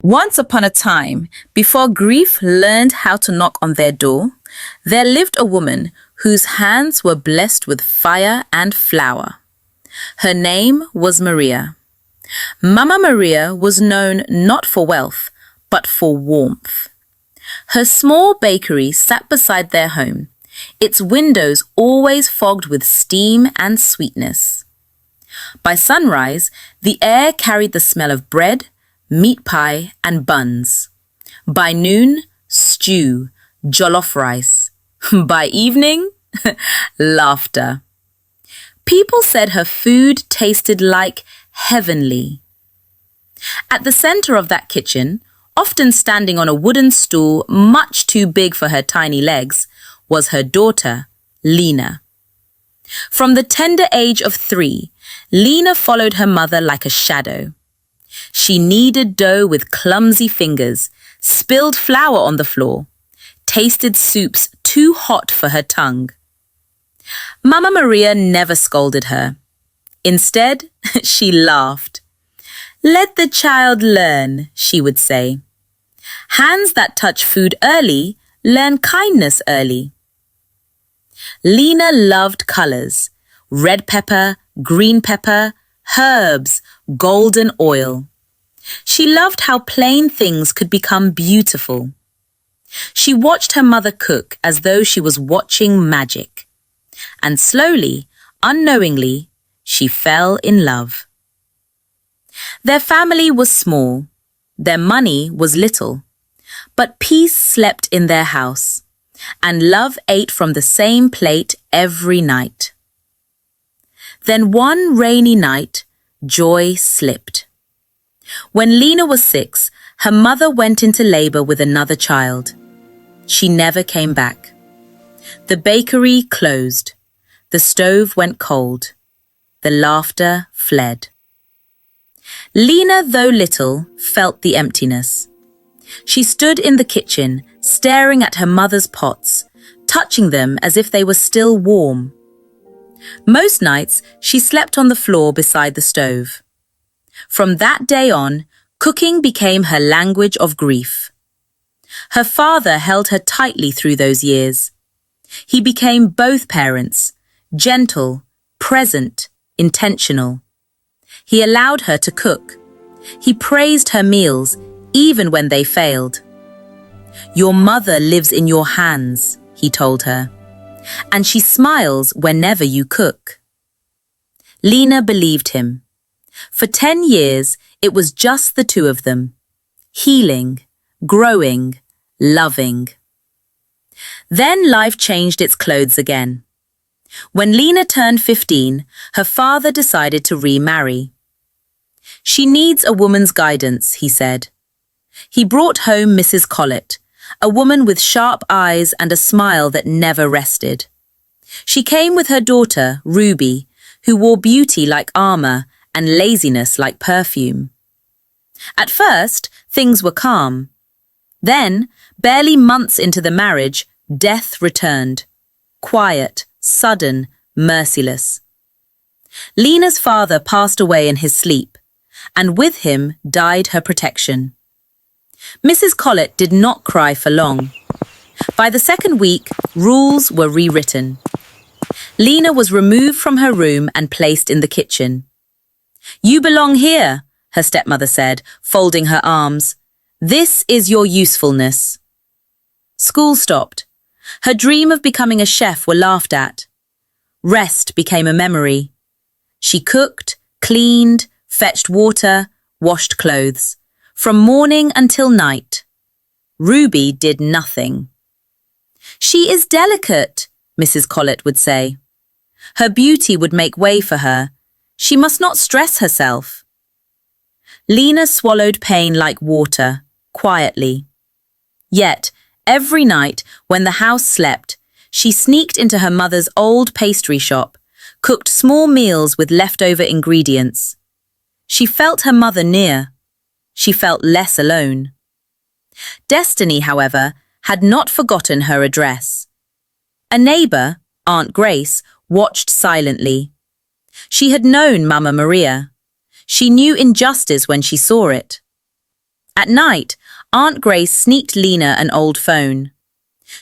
Once upon a time, before grief learned how to knock on their door, there lived a woman whose hands were blessed with fire and flour. Her name was Maria. Mama Maria was known not for wealth, but for warmth. Her small bakery sat beside their home, its windows always fogged with steam and sweetness. By sunrise, the air carried the smell of bread, meat pie and buns. By noon, stew, jollof rice. By evening, laughter. People said her food tasted like heavenly. At the center of that kitchen, often standing on a wooden stool much too big for her tiny legs, was her daughter, Lena. From the tender age of 3, Lena followed her mother like a shadow. She kneaded dough with clumsy fingers, spilled flour on the floor, tasted soups too hot for her tongue. Mama Maria never scolded her. Instead, she laughed. "Let the child learn," she would say. "Hands that touch food early learn kindness early." Lena loved colors: red pepper, green pepper, herbs, golden oil. She loved how plain things could become beautiful. She watched her mother cook as though she was watching magic. And slowly, unknowingly, she fell in love. Their family was small. Their money was little. But peace slept in their house, and love ate from the same plate every night. Then one rainy night, joy slipped. When Lena was 6, her mother went into labor with another child. She never came back. The bakery closed. The stove went cold. The laughter fled. Lena, though little, felt the emptiness. She stood in the kitchen, staring at her mother's pots, touching them as if they were still warm. Most nights, she slept on the floor beside the stove. From that day on, cooking became her language of grief. Her father held her tightly through those years. He became both parents, gentle, present, intentional. He allowed her to cook. He praised her meals, even when they failed. "Your mother lives in your hands," he told her, "and she smiles whenever you cook." Lena believed him. For 10 years, it was just the two of them, healing, growing, loving. Then life changed its clothes again. When Lena turned 15, her father decided to remarry. "She needs a woman's guidance," he said. He brought home Mrs. Collett, a woman with sharp eyes and a smile that never rested. She came with her daughter, Ruby, who wore beauty like armor and laziness like perfume. At first, things were calm. Then, barely months into the marriage, death returned. Quiet, sudden, merciless. Lena's father passed away in his sleep, and with him died her protection. Mrs. Collett did not cry for long. By the second week, rules were rewritten. Lena was removed from her room and placed in the kitchen. "You belong here," her stepmother said, folding her arms. "This is your usefulness." School stopped. Her dream of becoming a chef were laughed at. Rest became a memory. She cooked, cleaned, fetched water, washed clothes, from morning until night. Ruby did nothing. "She is delicate," Mrs. Collett would say. Her beauty would make way for her. She must not stress herself. Lena swallowed pain like water, quietly. Yet, every night, when the house slept, she sneaked into her mother's old pastry shop, cooked small meals with leftover ingredients. She felt her mother near. She felt less alone. Destiny, however, had not forgotten her address. A neighbor, Aunt Grace, watched silently. She had known Mama Maria. She knew injustice when she saw it. At night, Aunt Grace sneaked Lena an old phone.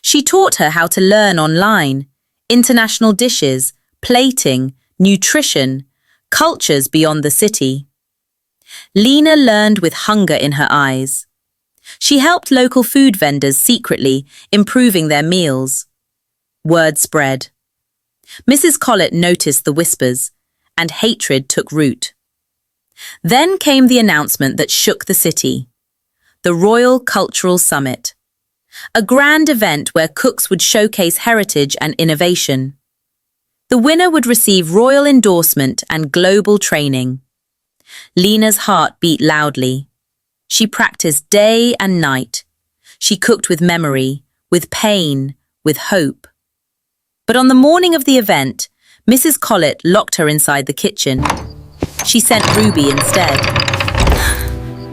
She taught her how to learn online, international dishes, plating, nutrition, cultures beyond the city. Lena learned with hunger in her eyes. She helped local food vendors secretly, improving their meals. Word spread. Mrs. Collett noticed the whispers, and hatred took root. Then came the announcement that shook the city. The Royal Cultural Summit. A grand event where cooks would showcase heritage and innovation. The winner would receive royal endorsement and global training. Lena's heart beat loudly. She practiced day and night. She cooked with memory, with pain, with hope. But on the morning of the event, Mrs. Collett locked her inside the kitchen. She sent Ruby instead.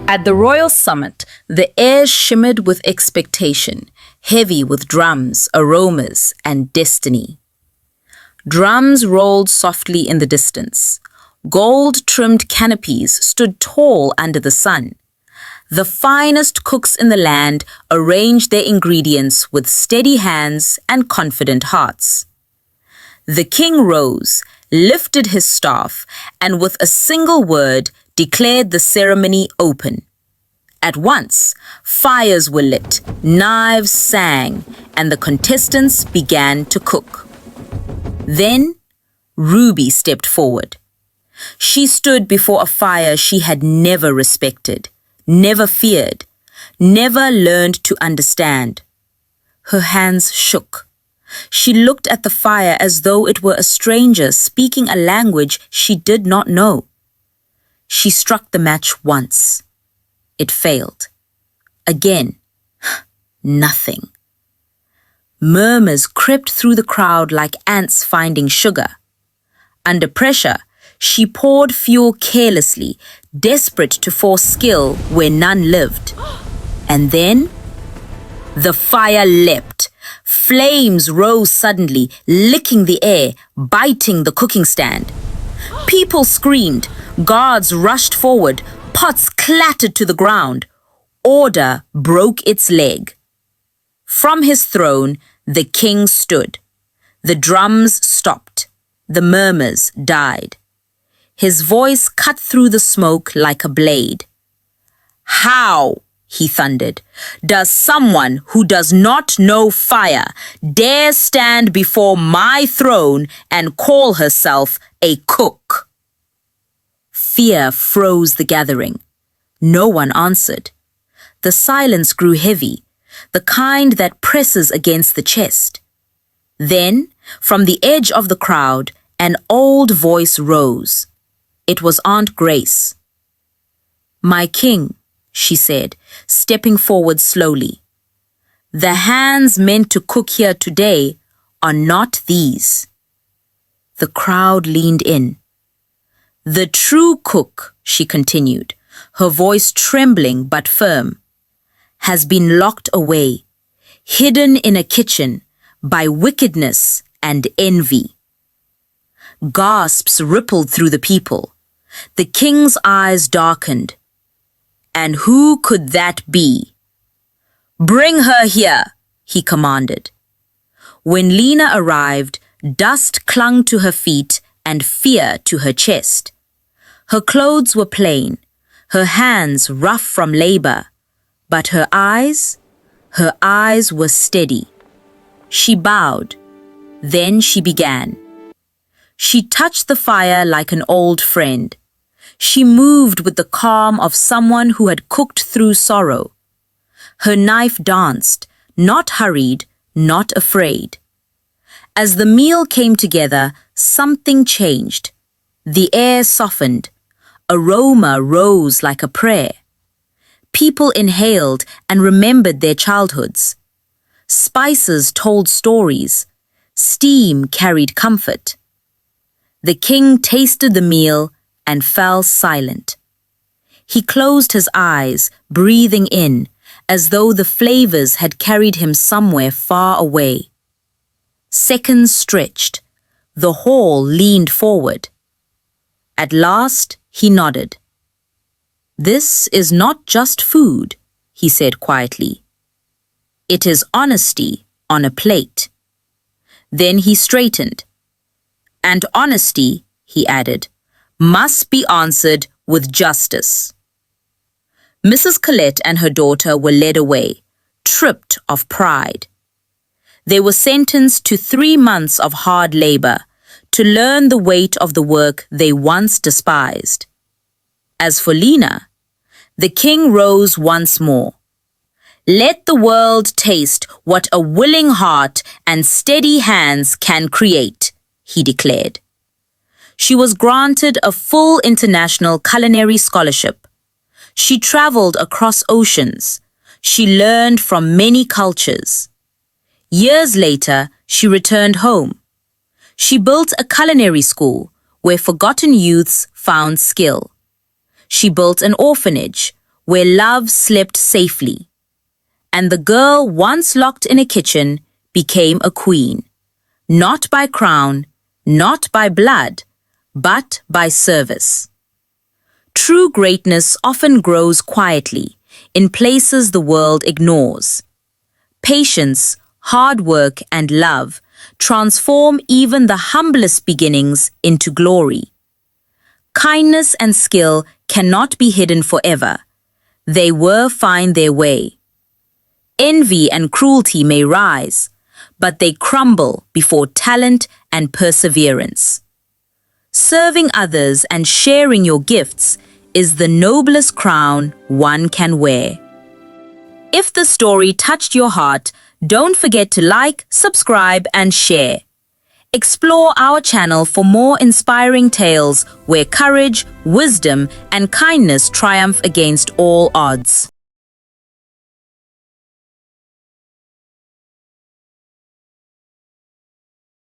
At the Royal Summit, the air shimmered with expectation, heavy with drums, aromas, and destiny. Drums rolled softly in the distance. Gold-trimmed canopies stood tall under the sun. The finest cooks in the land arranged their ingredients with steady hands and confident hearts. The king rose, lifted his staff, and with a single word declared the ceremony open. At once, fires were lit, knives sang, and the contestants began to cook. Then, Ruby stepped forward. She stood before a fire she had never respected, never feared, never learned to understand. Her hands shook. She looked at the fire as though it were a stranger speaking a language she did not know. She struck the match once. It failed. Again, nothing. Murmurs crept through the crowd like ants finding sugar. Under pressure, she poured fuel carelessly, desperate to force skill where none lived. And then, the fire leapt. Flames rose suddenly, licking the air, biting the cooking stand. People screamed, guards rushed forward, pots clattered to the ground. Order broke its leg. From his throne, the king stood. The drums stopped. The murmurs died. His voice cut through the smoke like a blade. "How," he thundered, "does someone who does not know fire dare stand before my throne and call herself a cook?" Fear froze the gathering. No one answered. The silence grew heavy, the kind that presses against the chest. Then, from the edge of the crowd, an old voice rose. It was Aunt Grace. "My king," she said, stepping forward slowly. "The hands meant to cook here today are not these." The crowd leaned in. "The true cook," she continued, her voice trembling but firm, "has been locked away, hidden in a kitchen by wickedness and envy." Gasps rippled through the people. The king's eyes darkened. And who could that be? "Bring her here," he commanded. When Lena arrived, dust clung to her feet and fear to her chest. Her clothes were plain, her hands rough from labor, but her eyes were steady. She bowed. Then she began. She touched the fire like an old friend. She moved with the calm of someone who had cooked through sorrow. Her knife danced, not hurried, not afraid. As the meal came together, something changed. The air softened. Aroma rose like a prayer. People inhaled and remembered their childhoods. Spices told stories. Steam carried comfort. The king tasted the meal and fell silent. He closed his eyes, breathing in, as though the flavors had carried him somewhere far away. Seconds stretched. The hall leaned forward. At last, he nodded. "This is not just food," he said quietly. "It is honesty on a plate." Then he straightened. "And honesty," he added, "must be answered with justice." Mrs. Colette and her daughter were led away, tripped of pride. They were sentenced to 3 months of hard labor to learn the weight of the work they once despised. As for Lena, the king rose once more. "Let the world taste what a willing heart and steady hands can create," he declared. She was granted a full international culinary scholarship. She traveled across oceans. She learned from many cultures. Years later, she returned home. She built a culinary school where forgotten youths found skill. She built an orphanage where love slept safely. And the girl once locked in a kitchen became a queen, not by crown, not by blood, but by service. True greatness often grows quietly in places the world ignores. Patience, hard work, and love transform even the humblest beginnings into glory. Kindness and skill cannot be hidden forever. They will find their way. Envy and cruelty may rise, but they crumble before talent and perseverance. Serving others and sharing your gifts is the noblest crown one can wear. If the story touched your heart, don't forget to like, subscribe, and share. Explore our channel for more inspiring tales where courage, wisdom, and kindness triumph against all odds.